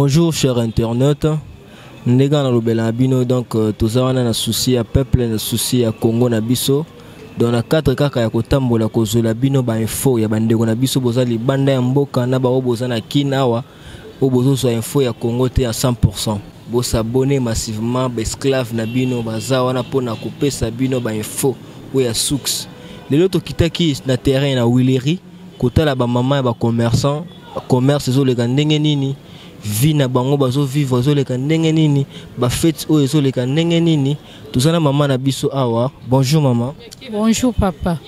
Bonjour chers internautes. Nous sommes dans bino donc tous na souci à peuple na souci à Congo na biso. Dans la cadre kaka ya kotambola kozola bino ba info ya bandeko na biso bozali banda ya mboka na ba oboza na kinawa obozo so info ya Congo te à 100%. Bo s'abonner massivement ba esclave na bino baza wana pona kopesa bino ba info ou ya soux. Lelo to kitaki na terrain na Willery kotala ba maman ba commerçant commerce zo le ndenge nini vie na bango bazo vivre zo le ndenge nini ba fête o zo le ndenge nini tuzana maman na biso awa. Bonjour maman. Bonjour papa.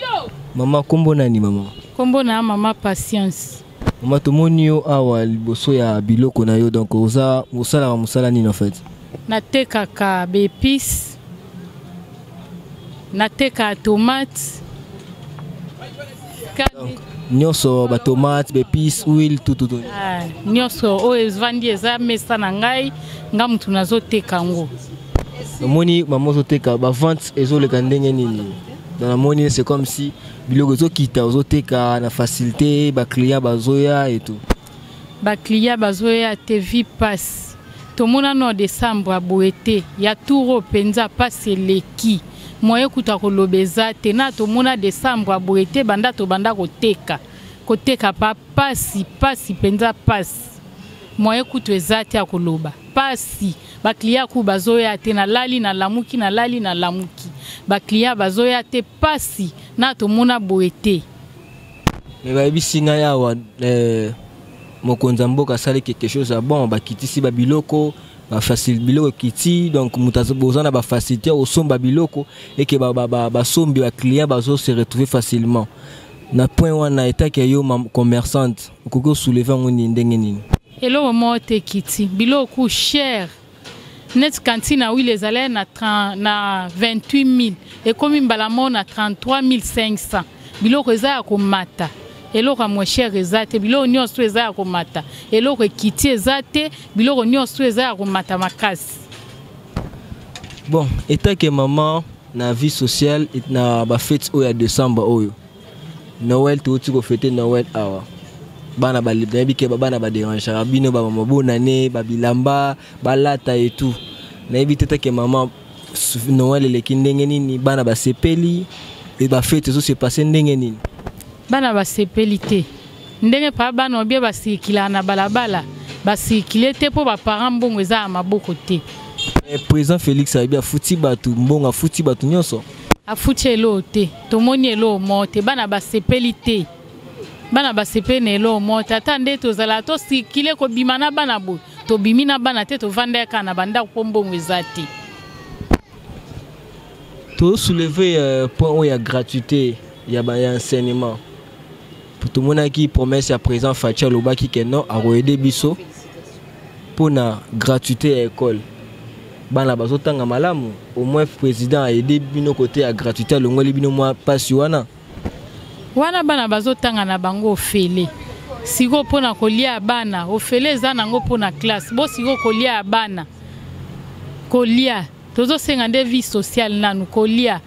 Maman kombo nani maman? Kombo na maman Patience. Maman tomoni yo awa liboso ya biloko na yo donc oza musala musala nini en fait? Nateka ka épices. Nateka tomate. Nyoso ba tomate, épices, huile tout. Ah, nyoso o ezvandi eza mesa na ngai ngamutu nazoteka ngo. Moni maman zoteka ba vente ezoleka ndenge nini? Dans la monnaie c'est comme si biloko zo kita ozoteka na facilité ba client bazoya et tout. Ba client bazoya te vie passe. Tomona no décembre aboete ya touro penza passe leki. Moye kuta kolobeza te na tomona décembre aboete banda to banda koteka pa pasi penza pasi. Moye kutu ezate ya koloba pasi ba client ku bazoya te na lali na lamuki ba client bazoya te pasi na tomona boete. Mais ba bisinga yawa mokonza mboka sali quelque chose à bon ba kitisi ba biloko ba facile biloko kiti donc mutazo bozana ba facilité au somba biloko et que ba sombi ba client bazo se retrouver facilement. Na point wana etaki yo commerçante okoko soulever ngoni ndenge nini? Elo mote kiti biloko cher. Net cantine oui les allaient na 28 000 et comme mbalamo na 33 500. Biloko za ko mata. Eloko mo cher ezate biloko nyonso eza ko mata. Eloko kiti ezate biloko nyonso eza ko mata makasi. Bon, etaki maman na vie sociale et na ba fête au ya décembre oyo. Noël tout ko fêter Noël awa. Bana ba libi ke bana ba déranger bino ba mama bonane ba bilamba ba lata et tout. Na éviter que maman Noël le kindenge nini bana ba sepeli et ba fête zo se passer ndenge nini. Bana ba sepeli te. Ndenge pa bana obie ba sikila na balabala. Ba sikile te po ba parents mbongo eza maboko te. Président Félix Abia futi batu mbonga futi batu nyonso. Afuti elo te. Tomoni elo mote bana ba sepeli te. Bana ba sepene elo mote atande to zala to sikile ko bimana bana bo. To bimina bana te to vanda kana banda ko mbongo ezati. To soulever point où il y a gratuité, il y a enseignement. Pour tout le monde qui promesse à présent Fatia Lobaki que non à aider biso pour na gratuité à l'école. Bana bazotanga malamu au moins président a aidé bino côté à gratuité le ngoli bino moi passe wana. Wana bana bazotanga na bango ofele. Siko pona kolia bana ofele za nango pona classe. Bo siko kolia bana. Kolia tozo senga de vie sociale nanu kolia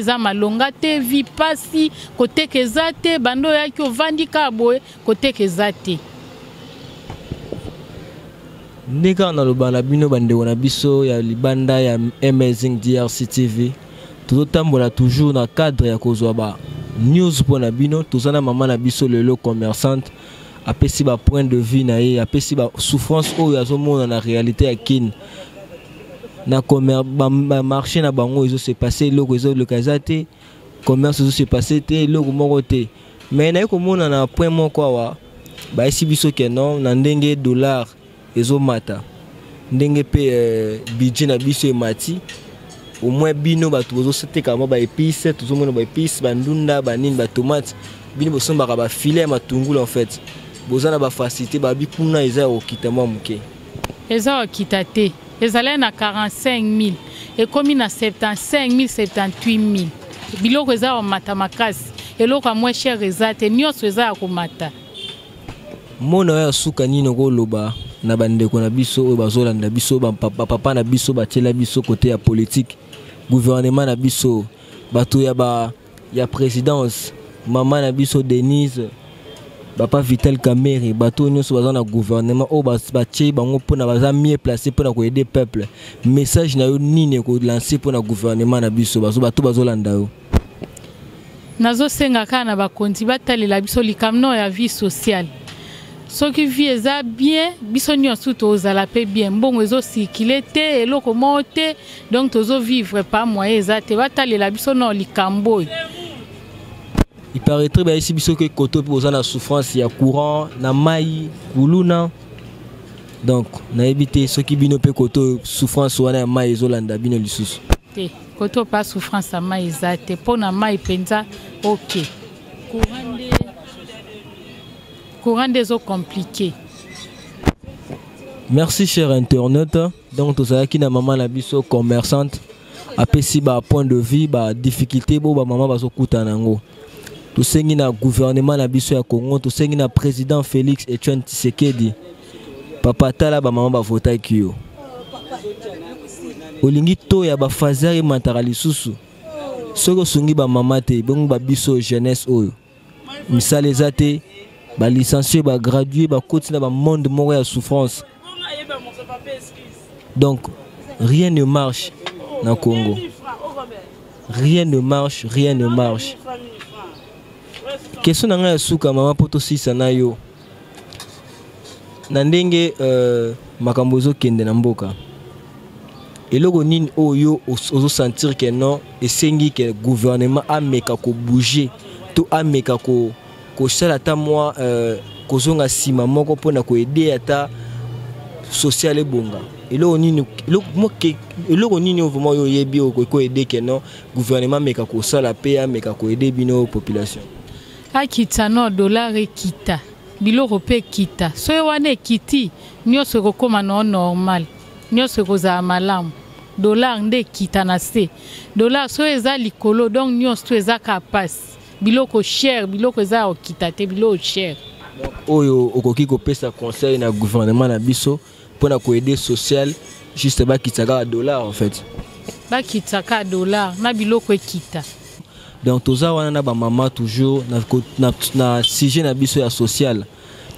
za malonga te vie pasi kote kezate bando yaki ovandi kaboe kote kezate. Ndeka na lobana bino bande wana biso ya libanda ya Amazing DRC TV. Tozo tambola toujours na cadre ya kozwa ba news pona bino tozana maman na biso lelo commerçante apesi ba point de vue na ye apesi ba souffrance oyo azomona na réalité ya kin. Na commerce marché na bango ils se passer loko ils le kazate commerce ils se passer te loko moko te mais na ko mona na point moko wa ba esi biso ke non na ndenge dollar ezo mata ndenge pe budget na biso e mati au moins bino ba tozo seteka mo ba épices tozo mona ba épices ba ndunda ba nini ba tomate bino bosomba ba filet matungulu en fait bozana ba facilité ba bikuna eza okitama muke eza okitate. Les allaient na 45 000 et comme na 75 000 78 000 biloko eza mata makasi eloko a moins cher ezate nyonso eza ko mata mona ya suka nino ko loba na bandeko na biso o bazolanda biso ba papa na biso batela biso côté ya politique gouvernement na biso bato ya présidence maman na biso Denise Papa Vital Kamerhe, bateau nous sommes dans le gouvernement, au bâti, bango pour na mieux placé pour aider le peuple. Message na yo ni ne ko lancer pour le gouvernement na biso, bateau bazolanda yo. Nazo senga kana ba konti batalela biso likamno ya vie sociale. Soki vie eza bien, biso nyonso tozala pe bien. Mbongo ezo circuler te, eloko mo te, donc tozo vivre pas moyen eza te batalela biso no likambo. Il paraîtrait bien ici que koto pour la souffrance il y a courant na mai kuluna donc na éviter ceux qui bino pe koto souffrance wana mai ezolanda bino lisusu te koto pas souffrance à mai ezate pour na mai penza OK courant des eaux compliqué. Merci cher internaute donc tout ça qui na maman na biso commerçante apesi ba point de vue ba difficulté bo ba maman bazo kuta nango. Tout ce qui na gouvernement na biso ya Congo, tout ce qui na président Félix Etienne Tshisekedi. Papa tala ba maman ba vota kiyo. Olingi to ya ba fazari mantarali susu. Soko sungi ba mama te, bongo ba biso jeunesse oyo. Misale ezate ba licencié ba gradué ba continue ba monde mort ya souffrance. Donc rien ne marche na Congo. Rien ne marche, rien ne marche. Question nanga ya suka mama poto sisa na yo na ndenge makambo ezokende na mboka eloko nini oyo ozo sentir que non esengi que le gouvernement ameka ko bouger to ameka ko sala ta moi kozonga sima moko pona ko aider ata social ebonga eloko nini vraiment yo yebi ko aider que non gouvernement ameka ko sala pe ameka ko aider bino population. Akita no dollar ekita biloko pe kita so wane kiti nyonso kokoma no normal nyonso koza malamu dollar nde kita na se dollar so eza likolo donc nyonso eza kapasi biloko cher biloko eza okita te biloko cher donc oyo okoki kopesa conseil na gouvernement na biso pona ko aider social juste ba kitaka dollar en fait ba kitaka dollar na biloko ekita. Donc toza wana ba maman toujours na sujet na biso ya social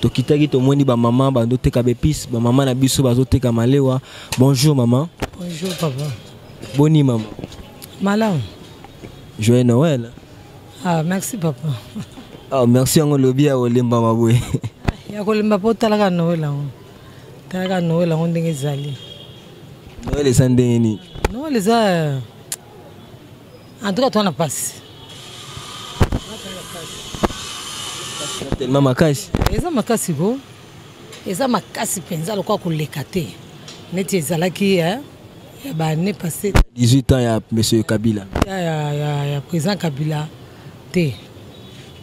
to kitaki to moni ba maman ba ndo teka bepis ba maman na biso bazo teka malewa. Bonjour maman. Bonjour papa. Boni maman. Malam. Joyeux Noël. Ah merci papa. Ah merci ngo lobi ya olemba mabwe. Ya kolemba po talaka Noël ngo. Talaka Noël ngo ndenge zali. Noël ezandenge ni. Noël eza en tout cas toi na passe. Tellement makasi. Eza makasi go. Eza makasi penza lokwa koleka te. Neti ezalaki ya ba année passée 18 ans ya monsieur Kabila. Ya président Kabila te.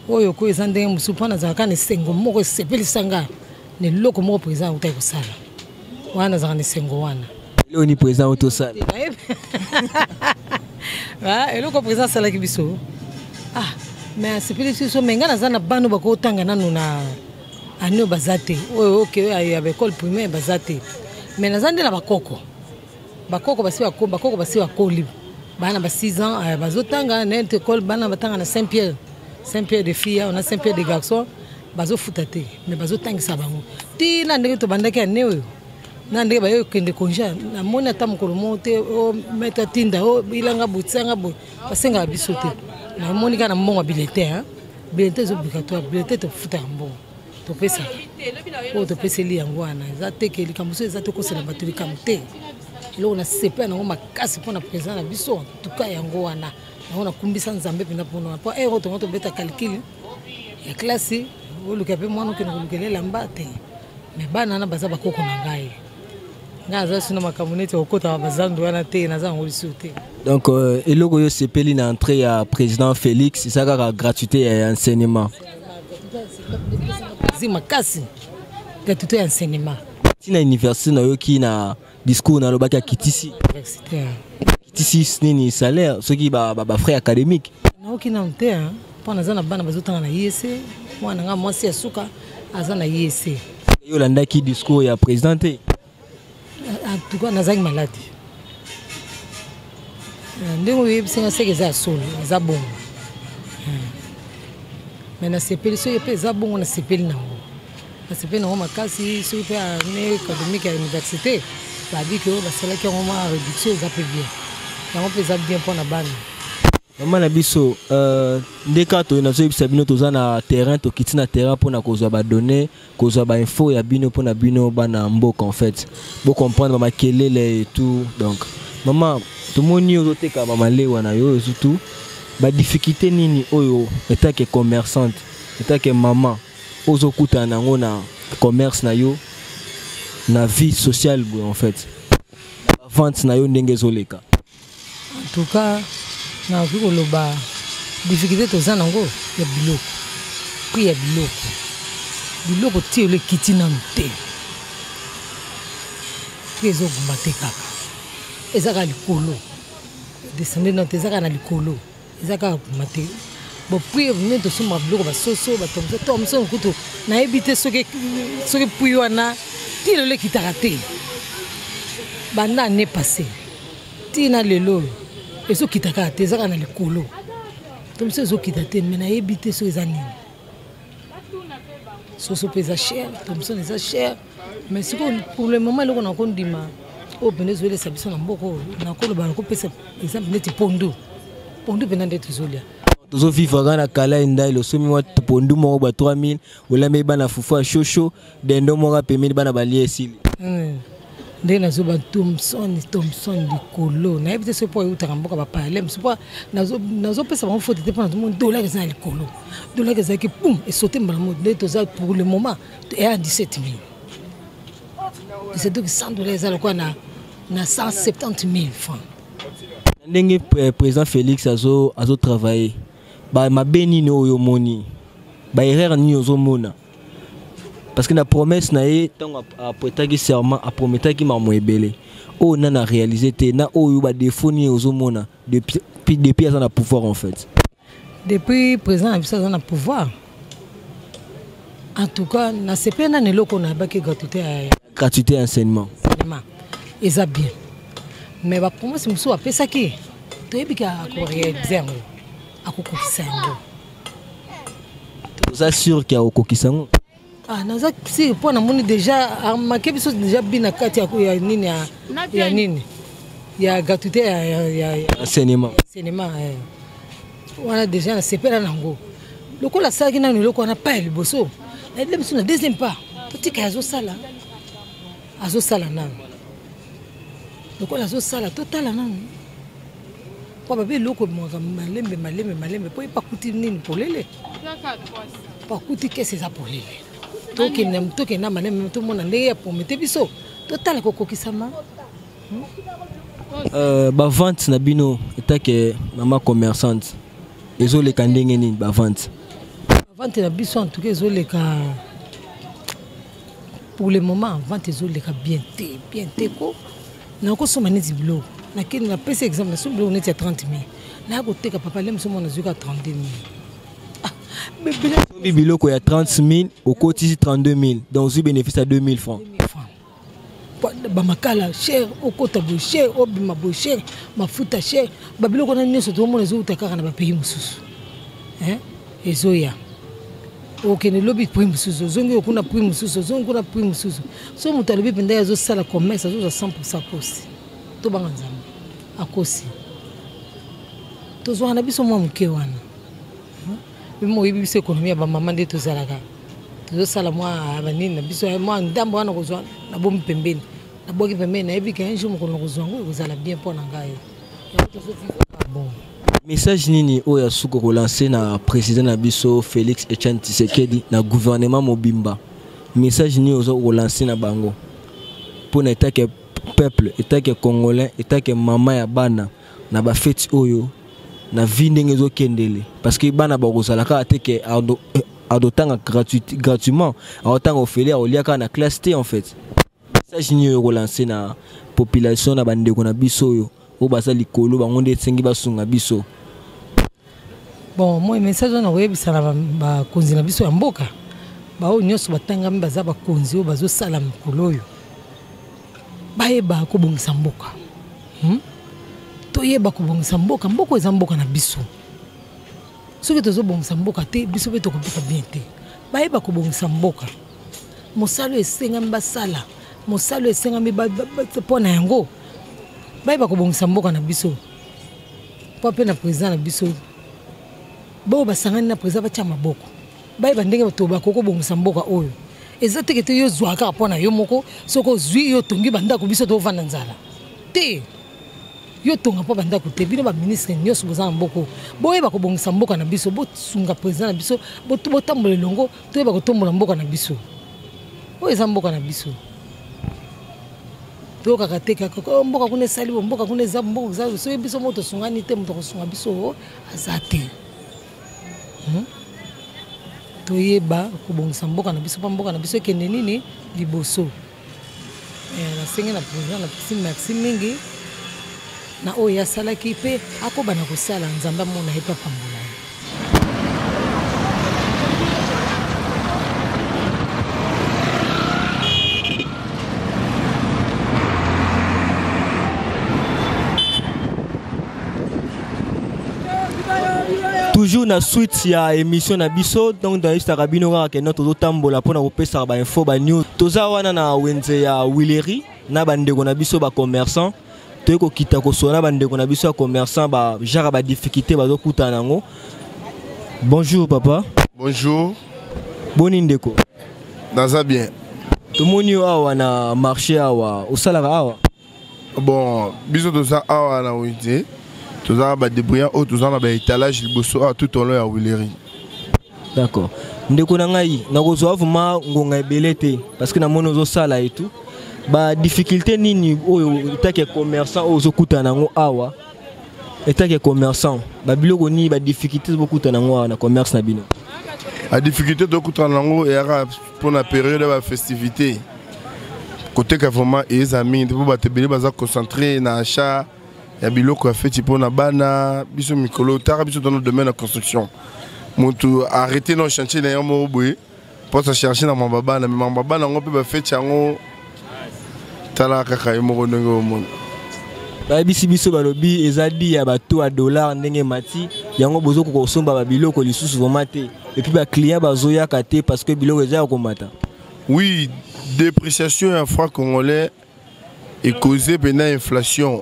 Oyo ko eza ndenge musupana zaka ne sengo moko sepeli sanga ne loko moko président utai kosala. Wana zaka ne sengo wana. Leo ni président utosala. Ah, eloko président sala ki biso. Ah, mais sepeli so menga na zana bano bako tanga nanu na ano bazate. Oyo okay ya école primaire bazate. Mais na zande na bakoko. Bakoko basi bakoli. Bana ba 6 ans bazotanga na école bana batanga na Saint-Pierre. Saint-Pierre de filles, on a Saint-Pierre de garçons. Bazo futate, mais bazo tangisa bango. Ti na ndenge to bandaki ya newe. Na ndenge bayo kende konja, na mona ata mokolo monte o meta tinda o bilanga butsanga bo. Basenga bisote. Na moni kana mbongo bulletin, hein. Bulletin zo obligatoire, bulletin to futa mbongo. To pesa. O to pesa li yango wana. Za teke li kambuso za to kosela bato li kamte. Lo na sepa na ngoma kasi pona président na biso en tout cas yango wana. On a kumbisa nzambe penda pono po ero to beta calcul ya classe o luka pe mwana ke ngulukelela mbate me bana na baza bakoko na ngai ngaza sina makamunete okota bazandu wana te na zango lisute. Donc eloko yo sepeli na entrée ya président Félix ça ka gratuité ya enseignement zima kasi gratuité ya enseignement tina université na yo ki na discours na lobaka kitisi université kitisi nini salaire ceux qui ba frais académiques na okina mte hein pona zana bana bazotanga na IEC mwana nga mwasi ya suka azana IEC yo landa ki discours ya présenté en tout cas nazaki malade ndenge yebisanga seke za solo za bongo mais na sepeli so yepe za bongo na sepeli nango na sepeli nango makasi so yepe année académique à l'université ba dit que ba sala ki ngoma réduction za pe bien yango pe za bien pour na bana maman na biso ndeka to na zo bisa bino toza na terrain to kiti na terrain pour na kozwa ba donner kozwa ba info ya bino pour na bino bana mboka en fait pour comprendre ma kelele et tout donc maman tout moni ozoteka mama lewa na yo surtout ba difficulté nini oyo état que commerçante état que maman ozokuta nango na commerce na yo na vie sociale en fait vente na yo ndenge zoleka en tout cas na ko loba difficulté to za nango ya biloko prix ya biloko ti le kiti na nte kezo gumate kaka ezaka likolo descendre na tezaka na likolo ezaka gumate bo prix ne to suma biloko ba soso ba tomso kuto na ebite soki puis wana ti le kitaka te banda ne passé ti na lelo ezo kitaka te ezaka na likolo tomso ezo kitate mais na ebite so ezani soso pesa cher tomso eza cher mais siko pour le moment loko na kondima o benezo le sabiso na mboko na kolo ba ko pesa exemple neti pondu pena ndetu zolia tozo vivre na kala inda le somi wa pondu mo ba 3000 wala me bana fufu a shosho dendo mo ga pemeli bana balie esili nde nazo ba Thompson likolo na ebite so po utaka mboka ba palem so po nazo pesa ba faute te pendant tout monde dollar za likolo dollar za ki boum et sauter mbala mo de to za pour le moment est à 17 000 c'est donc 100 dollars za quoi na 170 000 francs ndenge président Félix azo travailler ba mabeni no yo moni ba erreur ni ozo mona parce que la promesse na ye tant apretaki serment aprometaki mamo ebele o na na réaliser te na o yo ba défaut ni ozo mona depuis ça na pouvoir en fait depuis président ça na pouvoir en tout cas na sepe na neloko na ba ke gratuité enseignement eza bien mais ba promesse muso apesaki to ebika ko réaliser ngo akokokisa ngo to sûr qu'il y a okokisa ngo naza si pour na moni déjà marqué biso déjà bina kati ya nini ya nini ya gratuité ya enseignement wana déjà na sepela nango lokola saki na loko na pa liboso na ile biso na deuxième pas totika azo sala na lokola azo sala totala nani kwa babe loko mwaka malembe po ipakuti nini polele pakuti kese za polele toke na malembe to mona ndenge ya pomete biso totala kokokisama ba vente na bino etake mama commerçante ezoleka ndenge nini ba vente na biso en tout cas ezoleka pour le moment vente ezoleka bien te ko na ko soma neti biloko na kini na pesa exemple na so biloko neti ya 30 000 na ko teka papa lem so mona zuka 32 000 biloko ya 30 000 au quotidien 32 000 donc vous bénéficie à 2 000 francs bamakala cher okota bo cher obima bo cher mafuta cher babiloko na nyoso to mona zo utakaka na ba pays mususu ezoya okene lobi prix mususu zongi okuna prix mususu zongi kuna prix mususu so mutalobi penda yazo sala commerce azo 100% kosi to banga nzambe akosi to zo na biso mwa muke wana mo ibiso ekonomia ba mama nde to zalaka to sala mwa banini na biso mwa ndambo wana kozwa na bomi pembeni na boki pembeni na ebika un jour mo kono kozwa ngo kozala bien pour na ngai bon message nini oya suko relancer na président na biso Félix Etienne Tshisekedi na gouvernement mobimba message ni ozo relancer na bango pour na état que peuple état que congolais état que mama ya bana na ba fête oyo na vie ndenge zo kendele parce que bana ba kozala ka ateke adotanga gratuitement autant ofele oliaka na classe T en fait message ni relancer na population na bandeko na biso oyo o basa likolo bango nde tsengi basunga biso bon moi message na oyebisa na ba konzi na biso ya mboka ba o nyoso batanga mbaza ba konzi o bazo sala mkolo oyo bayeba ko bongisa mboka to yeba ko bongisa mboka eza mboka na biso soki tozobongisa mboka te biso mpe tokobika bien te bayeba kobongisa mboka mosalo esengami basala mosalo esengami mpo na yango bayeba kobongisa mboka na biso mpo mpe na président na biso bao basangani na président batia maboko bayeba ndenge bato bakokobongisa mboka oyo eza teke te yo zwaka kaka mpo na yo moko soki ozwi yo tongi bandako biso tovanda nzala te yo tonga mpo bandako te bino baministre nyonso boza na mboka boyeba kobongisa mboka na biso bosunga président na biso botambola elongo toyeba kotombola mboka na biso oyo eza mboka na biso toyokaka te kaka mboka kuna esali bo mboka kuna eza mboka soki biso moto tosungani te moto akosunga biso aza te toyeba kobongisa mboka na biso mpo mboka na biso ekende nini liboso nasengi na président na pesi merci mingi na oyo asalaki mpe akobana kosala nzambe amona ye mpe apambola ye toujours na suite ya émission na biso donc dans istaka bino kaka kena tozotambola mpona kopesaka bainfo banews toza wana na wenze ya wileri na bandeko na biso bacommerçant toyei kokita kosola bandeko na biso ya commerçant bajara badifficulté bazokutana nango. Bonjour papa. Bonjour. Boni ndeko. Naza bien. Tomoni yo awa na marché awa osalaka awa. Bon biso toza awa na wenze toza badébrouillant oyo toza na baétalage liboso awa tout au long ya wileri. D'accord. Ndeko na ngai nakozwa vraiment ngonga ebele te parce que namoni ozosala et tout ba difficulté nini oyo etake commerçant oyo ozokutana nango awa etake commerçant ba biloko nini ba difficulté bokutana nango awa na commerce na bino. La difficulté tokutana nango eyaka mpona période ya bafestivité koteka vraiment eza mingi mpo bato ebele baza concentré na achat ya biloko ya feti mpona bana biso mikolo taka biso dans le domaine de construction moto arrêté na chantier na yango moko boye mpo sa chercher na mambabana me mambabana yango mpe bafeti yango tala kaka ye moko ndenge omona bayebisi biso balobi ezali ya bato ya dollar ndenge mati yango bozo kokosomba babiloko lisusu vraiment te epuis baclient bazoyaka te parce que biloko eza ya komata. Oui, dépréciation ya franc congolais est causée pendant inflation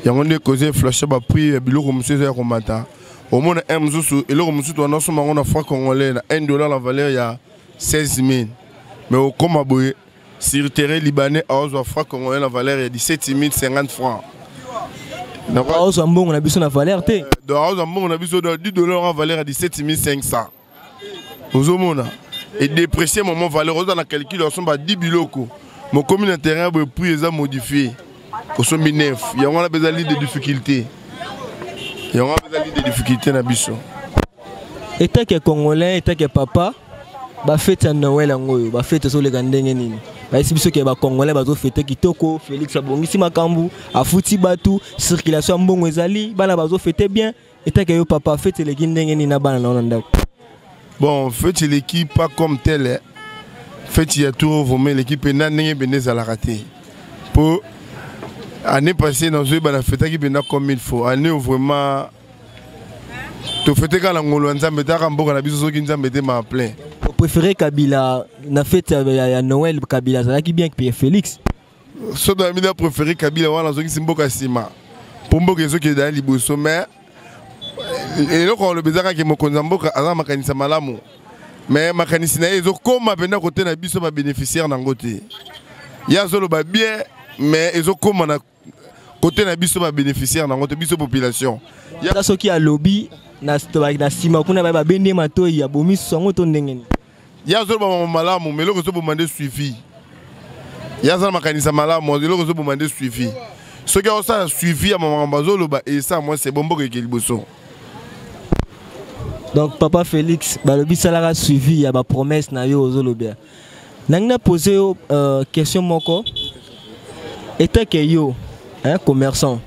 yango nde causé inflation baprix ya biloko mosusu eza ya komata omona un mosusu eloko mosusu wanasomba yango na franc congolais na $1 la valeur ya 16 000 mais okoma boye sur terrain libanais aozwa franc congolais la valeur ya 17 050 francs. Aozwa mbongo na biso na valeur te. Aozwa mbongo na biso $10 la valeur ya 17 500. Ozomona et déprécier moment valeur oza na calcul osomba 10 biloko mon commune de terrain boye prix eza modifié osombi 9 yango na bezali de difficulté. Yango bezali de difficulté na biso. État que congolais état que papa ba fête ya Noël ngoyo ba fête so le ndenge nini ba biso ke ba congolais bazo fête kitoko Félix abongisi makambu afuti batu circulation mbongo ezali bana bazo fête bien état que yo papa fête le ndenge nini na bana na ndako. Bon fête l'équipe pas comme telle fête ya tout vraiment l'équipe na ndenge beneza la raté pour année passée dans une bana fête qui bena comme il faut année vraiment to fête ka la ngolo nzambe ta ka mboka na biso soki nzambe te ma plein. Vous préférez Kabila na fête ya Noël Kabila zalaki bien que Félix. So dans mina préféré Kabila wana soki simboka sima. Pour mboka ezoki dans liboso mais eloko le bezaka ke mokonza mboka aza makanisa malamu. Mais makanisi na ezo koma bena côté na biso ba bénéficiaire na ngote. Ya zolo ba bien mais ezo koma na côté na biso ba bénéficiaire na ngote biso population. Ya soki a lobby na sima kuna ba bende matoi ya bomi songo to ndengeni. Ya zolo ba malamu mais loko zo bomande suivi. Ya za makanisa malamu loko zo bomande suivi. Soki a ça suivi ya mama bazolo ba et ça moi c'est bombo ke liboso. Donc papa Félix balobi salara suivi ya ba promesse na yo ozolobia. Nangna poser question moko. Eta ke yo commerçant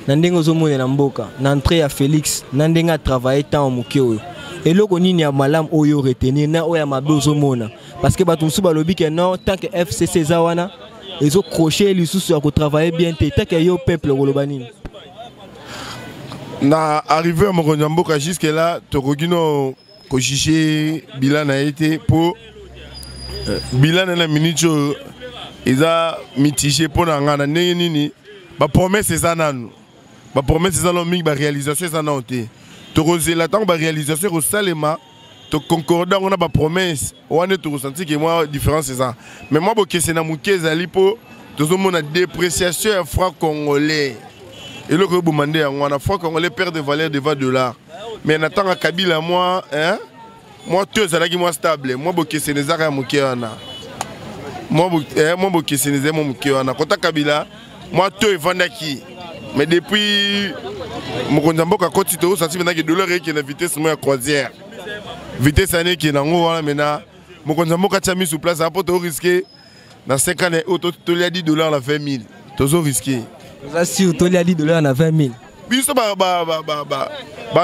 nandenge ozomona na mboka na entrée ya Félix nandenge travailler tant moke oyo eloko nini ya malamu oyo retenir na oya mabe ozomona parce que bato musu balobi ke non tant que FCC za wana ezo crochet lisusu ya ko travailler bien te tant que yo peuple koloba nini. na arrivé à Mokonyamboka jusque là tokokino ko chiché bilan a été pour bilan na minute eza mitigé pour na ngana nini ba promesse ça nanu ba promesse ça non mi ba réalisation ça non té tokozé la tant ba réalisation au salema to concordant on a ba promesse on est to ressenti que moi différence c'est ça mais moi bo kese na mukeza lipo tozo mona dépréciation ya franc congolais et le que vous demandez on a franc congolais perd de valeur devant $. Mais n'attend à Kabila moi hein moi deux ça qui moi stable moi bo kese ne zaka mukiana moi bo kese ne zemo mukiana kota Kabila moi deux vandaki mais depuis Mokonyamboka koti to ça maintenant que dollar qui na vitesse moi croisière vitesse année qui na ngo wala maintenant Mokonyamboka t'a mis sous place ça peut risquer dans 5 ans auto to lui a $10 la 20 000 toujours risqué ça si to lui a $10 na 20 000 biso ba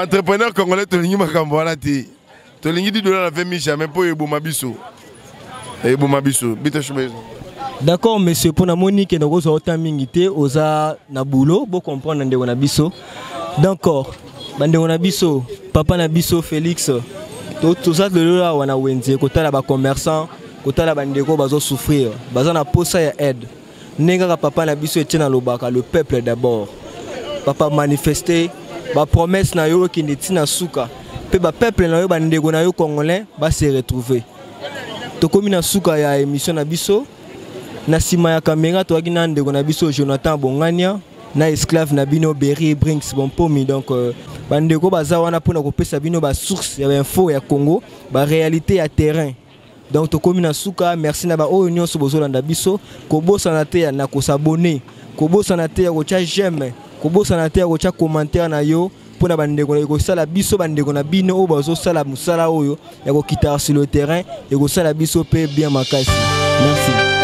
entrepreneur congolais to lingi makambo wana te to lingi $10 na 20 000 jamais pour eboma biso bita chemise. D'accord monsieur pour na Monique na ko zo tamingité oza na boulot bo comprendre ndeko na biso d'accord bande na biso papa na biso Félix tout ça de là wana wenze kotala ba commerçant kotala bandeko bazo souffrir baza na posa ya aide nenga papa na biso etina lobaka le peuple d'abord papa manifester ba promesse na yo ki netina suka pe ba peuple na yo bandeko na yo congolais ba se retrouver to komi na suka ya émission na biso na sima ya caméra to akina ndeko na biso Jonathan Bongania na esclave na bino Berry Brinks Bompomi donc bandeko baza wana pona kopesa bino ba source ya info ya Congo ba réalité ya terrain donc to komi na suka merci na ba oyo nyonso bozolanda biso kobosana te na ko s'abonner kobosana te ya ko cha j'aime kobosana te ya ko cha commentaire na yo pona bandeko na ko sala biso bandeko na bino o bazo sala musala oyo ya ko kita sur le terrain et ko sala biso pe bien makasi merci.